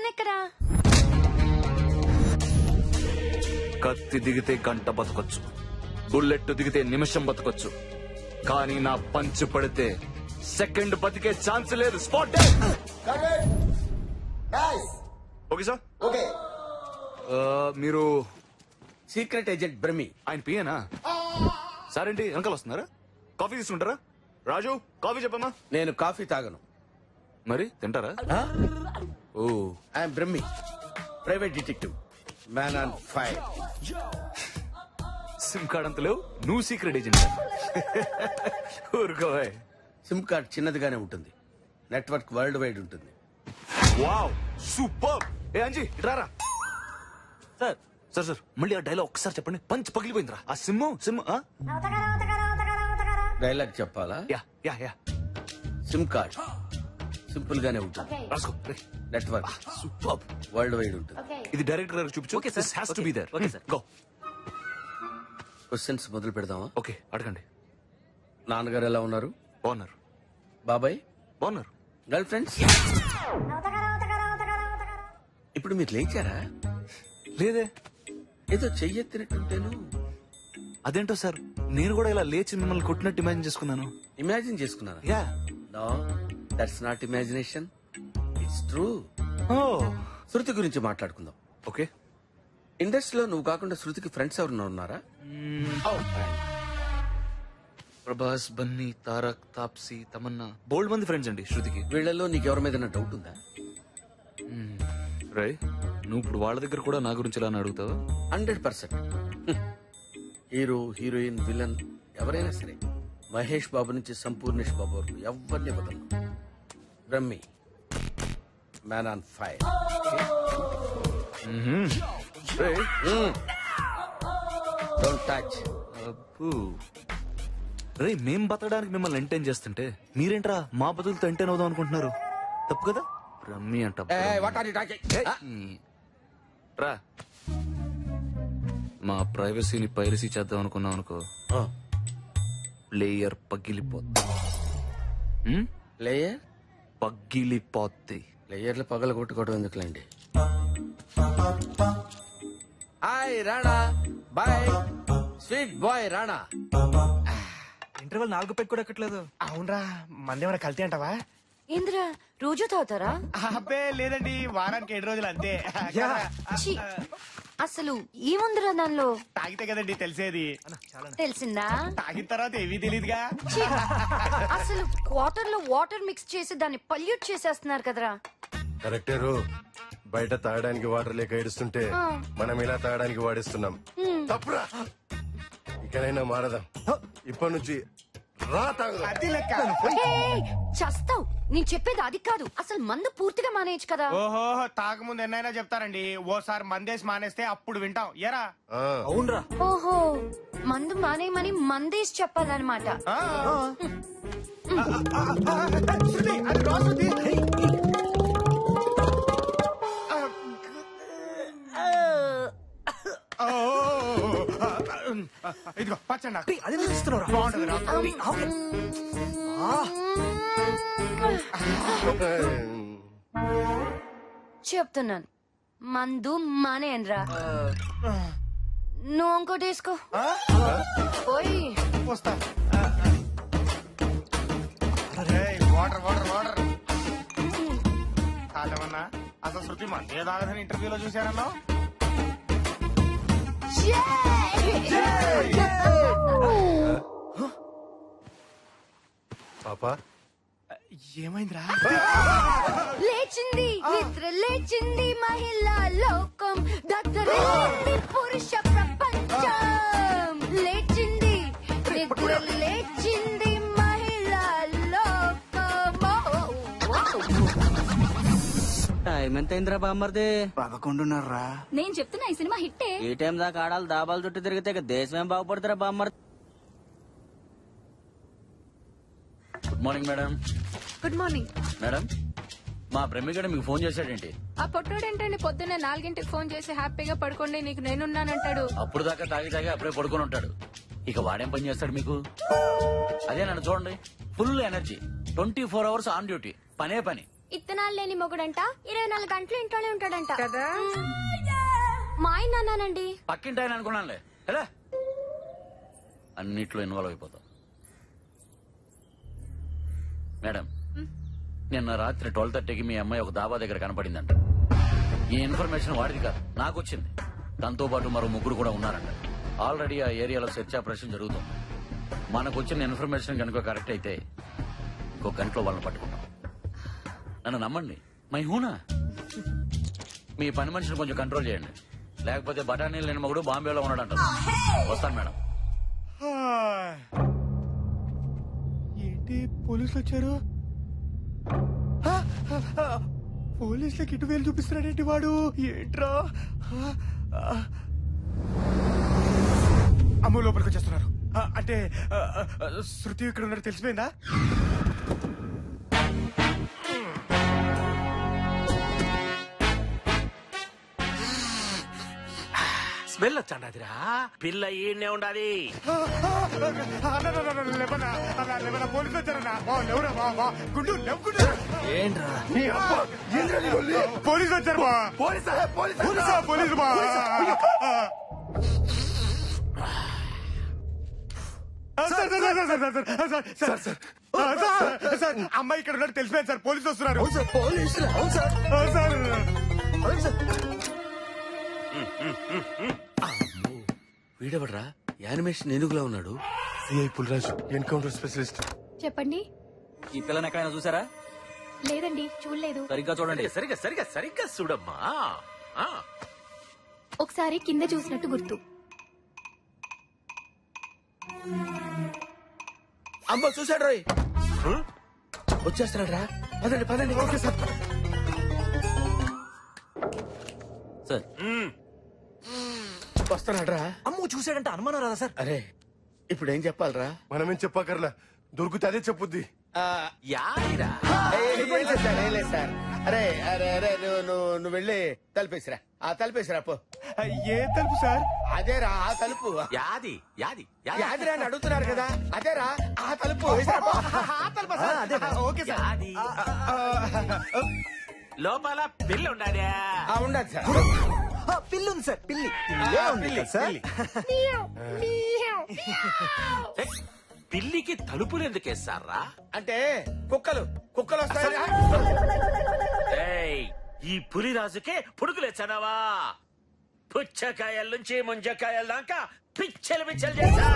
ప్రశ్న ఎక్కడా? కత్తి దిగితే గంట బతకొచ్చు, బుల్లెట్ దిగితే నిమిషం బతకొచ్చు, కానీ నా పంచు పడితే సెకండ్ బతికే ఛాన్స్ లేదు. స్పాట్. Okay sir. ఓకే. మీరు సీక్రెట్ ఏజెంట్ బ్రహ్మి. ఆయన పియేనా? సార్ ఏంటి వెనకాల వస్తున్నారా? కాఫీ తీసుకుంటారా? రాజు కాఫీ చెప్పమ్మా. నేను కాఫీ తాగను. మరి తింటారా? Oh, I'm Brahmi, private detective, man on fire. SIM card అంత లేవు, నువ్వు సీక్రెట్ ఏజెంట్. ఊరుకోవే. సిమ్ కార్డ్ చిన్నదిగానే ఉంటుంది, నెట్వర్క్ వరల్డ్ వైడ్ ఉంటుంది. Wow, super. ఏ అంజీ ఇట్రారా. సార్ సార్ సార్ మళ్ళీ ఆ డైలాగ్ ఒకసారి చెప్పండి. పంచ్ పగిలిపోయిందిరా. ఆ సిమ్ డైలాగ్ చెప్పాలా? Yeah yeah yeah. SIM card simple గానే ఉంటుంది, రాసుకో. నెట్వర్క్ సూపర్ వరల్డ్ వైడ్ ఉంటుంది. ఇది డైరెక్టర్ గారికి చూపించు. Okay sir. This has to be there. Okay sir. Go. Questions మొదలు పెడదామా? ఓకే అడగండి. నాన్నగారు ఎలా ఉన్నారు? బాగున్నారు. బాబాయ్ బాగున్నారు. Girl friends? ఇప్పుడు మీరు లేచారా? లేదే. ఏదో చెయ్యెత్తినట్టుంటేను. అదేంటో సార్, నేను కూడా ఇలా లేచి మిమ్మల్ని కొట్టినట్టు ఇమాజిన్ చేసుకున్నాను. ఇమాజిన్ చేసుకున్నారా? Yeah. No, that's not imagination, it's true. Oh Shruti గురించి మాట్లాడుకుందాం. ఓకే. ఇండస్ట్రీలో నువ్వు కాకుండా శృతికి ఫ్రెండ్స్ ఎవరన్నా ఉన్నారా? ప్రభాస్, బన్నీ, తారక్, తాప్సీ, తమన్నా, బోల్డ్ మంది ఫ్రెండ్స్ అండి శృతికి. వీళ్ళలో నీకు ఎవరి మీద డౌట్ ఉందా? రై, నువ్వు ఇప్పుడు వాళ్ళ దగ్గర కూడా నా గురించి ఇలా అడుగుతావా? 100%. హీరో, హీరోయిన్, విలన్ ఎవరైనా సరే, మహేష్ బాబు నుంచి సంపూర్ణేష్ బాబు వరకు ఎవరిని వదలను. Brahmi, man on fire. Don't touch. రే, మేం బతకడానికి మిమ్మల్ని ఎంటైన్ చేస్తుంటే మీరేంట్రా మా బతులతో ఎంటైన్ అవుదాం అనుకుంటున్నారు? తప్పు కదా. రమ్మి అంట. రా, మా ప్రైవసీని పైరసీ చేద్దాం అనుకున్నాం అనుకో, ప్లేయర్ పగిలిపోద్ది. ప్లేయర్ పగిలిపోద్ది. ప్లేయర్లు పగల కొట్టుకోవడం ఎందుకులేండి. Hi Rana, boy sweet boy Rana. Interval 4 పెట్టి కూడా ఎక్కట్లేదు. అవునరా, మందేమైనా కల్తీ అంటావా? ఏంద్రా రోజు తాగుతారా? అబ్బే లేదండి, వారానికి 7 రోజులు అంతే. ఛీ, అసలు ఏముందిరా దానిలో? తాగితే కదండి తెలిసేది. తెలిసిందా? తాగిన తర్వాత ఏమీ తెలియదుగా. ఛీ, అసలు వాటర్ లో వాటర్ మిక్స్ చేసి దాన్ని పల్యూట్ చేసేస్తున్నారు కదరా. కరెక్టేరు. బయట తాగడానికి వాటర్ లేక ఏడుస్తుంటే మనం ఇలా తాగడానికి వాడిస్తున్నాం. తప్పురా. ఇకనైనా మారదాం. ఇప్పటి నుంచి రా తాగుదాం. అది లెక్క. ఏయ్, చస్తావ్. నేను చెప్పేది అది కాదు, అసలు మందు పూర్తిగా మానేయచ్చు కదా. ఓహో, తాగముందు ఎన్నైనా చెప్తారండి. ఓసారి మందేసి మానేస్తే అప్పుడు వింటాం. ఎరా అవునరా. ఓహో, మందు మానేయమని మందేసి చెప్పాలన్నమాట. శృతి, అది రా శృతి. ఇదిగో పచ్చండి. అదే ఇస్తున్నారా? బాగుంటది. చెప్తున్నాను, మందు మానేయనరా. నువ్వు ఇంకోటి వేసుకో. ఓయ్ వస్తా. Water water water. కాదమన్నా, అసలు శృతి మందే తాగదని ఇంటర్వ్యూలో చూశారన్నా. పాపా, ఏమైందిరా? లేచింది నిద్ర, లేచింది మహిళా లోకం, దద్దరిల్లింది పురుష ప్రపంచం. లేచింది నిద్ర, లేచింది మహిళా లోకం. టైం ఎంత అయిందిరా బామ్మర్ది? 11:30. నేను చెప్తున్నా ఈ సినిమా హిట్టే. ఈ టైం దాకా ఆడాలి దాబాలు చుట్టూ తిరిగితే ఇక దేశం ఏం బాగుపడుతురా బామ్మర్ది? Good morning madam. Good morning madam, మా బ్రహ్మిగడ మీకు ఫోన్ చేశాడేంటి? ఆ పొట్టోడేంటండి పొద్దున్నే 4 ఫోన్ చేసి హ్యాపీగా పడుకోండి నీకు నేనున్నానంటాడు. అప్పుడు దాకా తాగి తాగి అప్పుడే పడుకొని ఉంటాడు. ఇక వాడేం పని చేస్తాడు మీకు? అదే నన్ను చూడండి, full energy, 24 hours on duty, పనే పని. ఇత్తనాలు లేని మొగుడంట 24 గంటలు ఇంట్లోనే ఉంటాడంట కదా మా ఆయన అన్నానండి. పక్కింటి ఆయన అనుకున్నానులే ఎలా అన్నిట్లో ఇన్వాల్వ్ అయిపోతాం. మేడం, నిన్న రాత్రి 12:30కి మీ అమ్మాయి ఒక దాబా దగ్గర కనపడిందంట. ఈ ఇన్ఫర్మేషన్ వాడిది కాదు, నాకు వచ్చింది. తనతో పాటు మరో ముగ్గురు కూడా ఉన్నారంట. ఆల్రెడీ ఆ ఏరియాలో సెర్చ్ ఆపరేషన్ జరుగుతుంది. మనకు వచ్చిన ఇన్ఫర్మేషన్ కనుక కరెక్ట్ అయితే ఇంకో గంటలో వాళ్ళని పట్టుకుంటాం. నన్ను నమ్మండి, మై హూనా. మీ పని మనిషిని కొంచెం కంట్రోల్ చేయండి, లేకపోతే బఠానీలు లేని మగుడు బాంబేలో ఉన్నాడంట. వస్తాను మేడం. ఏంటి పోలీసులు వచ్చారు? పోలీసులకి ఇటు వేలు చూపిస్తున్నాడేంటి వాడు? ఏంట్రా? అమ్మో లోపలికి వచ్చేస్తున్నారు. అంటే శృతి ఇక్కడ ఉన్నట్టు తెలిసిపోయిందా? స్మెల్ వచ్చాండిరా. పిల్ల ఈయనే ఉండాలి. పోలీసులు వచ్చారన్నా. పోలీసులు వచ్చారు. పోలీసు అమ్మాయి ఇక్కడ ఉన్నట్టు తెలిసిపోయింది సార్. పోలీసులు వస్తున్నారు. వీడెవడ్రా యానిమేషన్ ఏనుగులా ఉన్నాడు? CI Pulraju, encounter specialist. చెప్పండి. ఈ పిల్లని ఎక్కడైనా చూసారా? లేదండి, చూడలేదు. సరిగ్గా చూడండి. సరిగ్గా చూడమ్మా. ఒకసారి కింద చూసినట్టు గుర్తు. అమ్మ చూసాడు రోయ్, వచ్చేస్తున్నాడు రా. పదండి పదండి. Okay sir. సార్ వస్తున్నాడు రా. అమ్మో చూసాడంటే అనుమానం రాదా సార్? అరే ఇప్పుడు ఏం చెప్పాలరా? మనమేం చెప్పకర్లా, దొరికితే అదే చెప్పుద్ది. యాదిరా సార్ అరే అరే అరే నువ్వు వెళ్ళి తలుపేసిరా. ఆ తలుపేసిరా పో. ఏ తలుపు సార్? అదేరా ఆ తలుపు. యాది యాది యాదిరా అని అడుగుతున్నారు కదా, అదేరా ఆ తలుపు. Okay sir. యాది లోపల పిల్ల ఉండాలి. ఉండదు సార్. పిల్లి ఉంది సార్. పిల్లి పిల్లికి తలుపులు ఎందుకు వేస్తారా? అంటే కుక్కలు వస్తాయి. ఏయ్, ఈ పులిరాజుకే పుడుకులేచ్చానావా? పుచ్చకాయల నుంచి ముంజకాయల దాకా పిచ్చలు చేశా.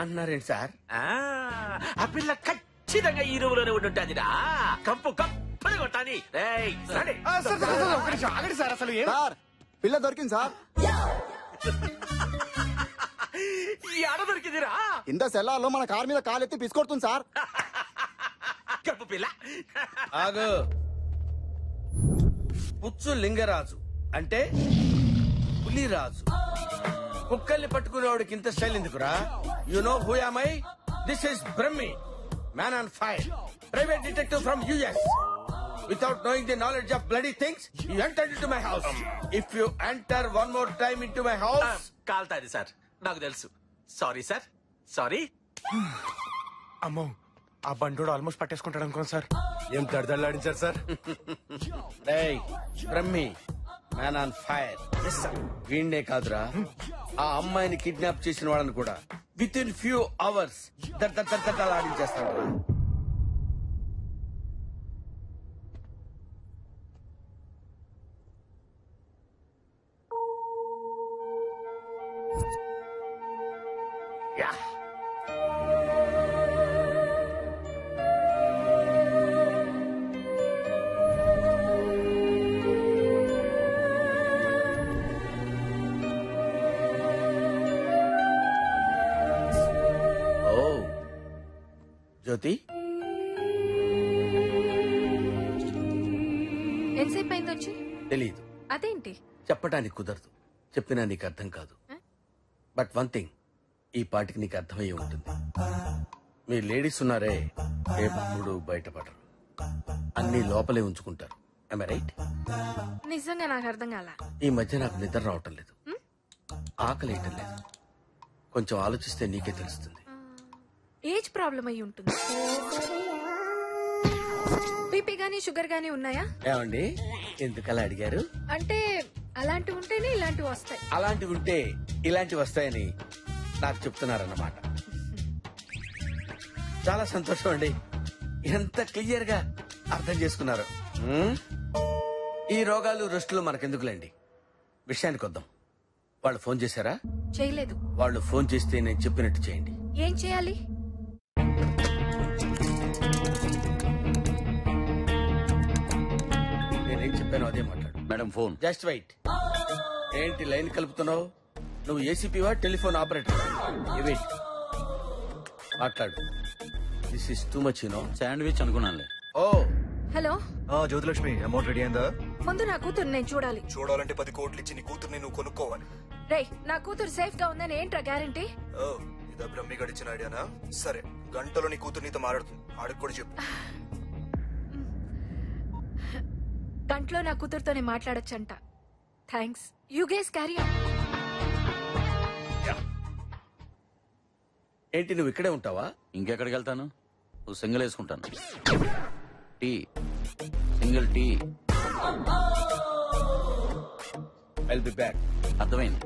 అన్నారేంటి సార్? ఆ పిల్ల ఖచ్చితంగా ఈ రూములోనే ఉండుంటాదిరా. కంపు కప్పులు కొట్టాలి. ఆగండి సార్. అసలు ఏం పిల్ల దొరికింది సార్. ఈ ఆడ దొరికిందిరా. ఇంత సెల్లార్లో మన కార్ మీద కాలెత్తి పిసుకొడుతుంది సార్. కప్పు పిల్ల. ఆగు. పుచ్చు లింగరాజు అంటే పులిరాజు. కుక్కల్ని పట్టుకునేవాడికి ఇంత స్టైల్ ఎందుకురా? You know who am I? This is Brahmi, man on fire, private detective from US. Without knowing the knowledge of bloody things, you entered into my house. If you enter one more time into my house, కాల్తాది sir, నాకు తెలుసు. Sorry sir, sorry. అమ్మో, ఆ బండోడు almost పట్టేసుకుంటాడు అనుకోండి సార్. ఏం తడదలాడించారు సార్? Brahmi, man on fire. వీణ్ణే కాదురా, ఆ అమ్మాయిని కిడ్నాప్ చేసిన వాళ్ళని కూడా విత్ ఇన్ ఫ్యూ అవర్స్ ఆడించేస్తాడు. జ్యోతి, ఎంతసేపు అయింది వచ్చి? తెలీదు. అదేంటి? చెప్పడానికి కుదరదు, చెప్పినా నీకు అర్థం కాదు. బట్ వన్ థింగ్, ఈ పాటికి నీకు అర్థమయ్యే ఉంటుంది. మీ లేడీస్ ఉన్నారే, ఎప్పుడు బయటపడరు, అన్ని లోపలే ఉంచుకుంటారు. Am I right? నిజంగా నాకు అర్థం కాల. ఈ మధ్య నాకు నిద్ర రావటం లేదు, ఆకలి వేయటం లేదు. కొంచెం ఆలోచిస్తే నీకే తెలుస్తుంది. ఏజ్ ప్రాబ్లం అయి ఉంటుంది. బీపీ గానీ షుగర్ గానీ ఉన్నాయా? ఏమండి ఎందుకలా అడిగారు? అంటే అలాంటివి ఉంటేనే ఇలాంటివి వస్తాయి. అలాంటివి ఉంటే ఇలాంటివి వస్తాయని నాకు చెప్తున్నారన్నమాట. చాలా సంతోషం అండి, ఎంత క్లియర్ గా అర్థం చేసుకున్నారు. ఈ రోగాలు రెస్టులు మనకెందుకులేండి, విషయానికి వద్దాం. వాళ్ళు ఫోన్ చేశారా? చేయలేదు. వాళ్ళు ఫోన్ చేస్తే నేను చెప్పినట్టు చేయండి. ఏం చేయాలి? నేనేం చెప్పాను అదే మాట్లాడు. Madam phone. Just wait. ఏంటి లైన్ కలుపుతున్నావు? నువ్వు ఏసీపీవా టెలిఫోన్ ఆపరేటర్? వెయిట్, మాట్లాడు. This is too much you know. Sandwich అనుకున్నానులే. Oh hello Jyothilakshmi, amount ready అయిందా? ముందు నా కూతురు నేను చూడాలి. చూడాలంటే 10 కోట్లు ఇచ్చి నీ కూతుర్ని నువ్వు కొనుక్కోవాలి. రేయ్, నా కూతురు సేఫ్ గా ఉందని ఏంట్రా గ్యారంటీ? ఓ, ఇదా బ్రహ్మి గడిచిన ఐడియానా? సరే, గంటలో నీ కూతురు నీతో మాట్లాడుతుంది, ఆడికి కూడా చెప్పు. గంటలో నా కూతురుతోనే మాట్లాడొచ్చంట. Thanks. You guys carry on. ఏంటి నువ్వు ఇక్కడే ఉంటావా? ఇంకెక్కడికి వెళ్తాను? నువ్వు సింగిల్ వేసుకుంటాను. Tea, single tea. I'll be back. అర్థమైంది.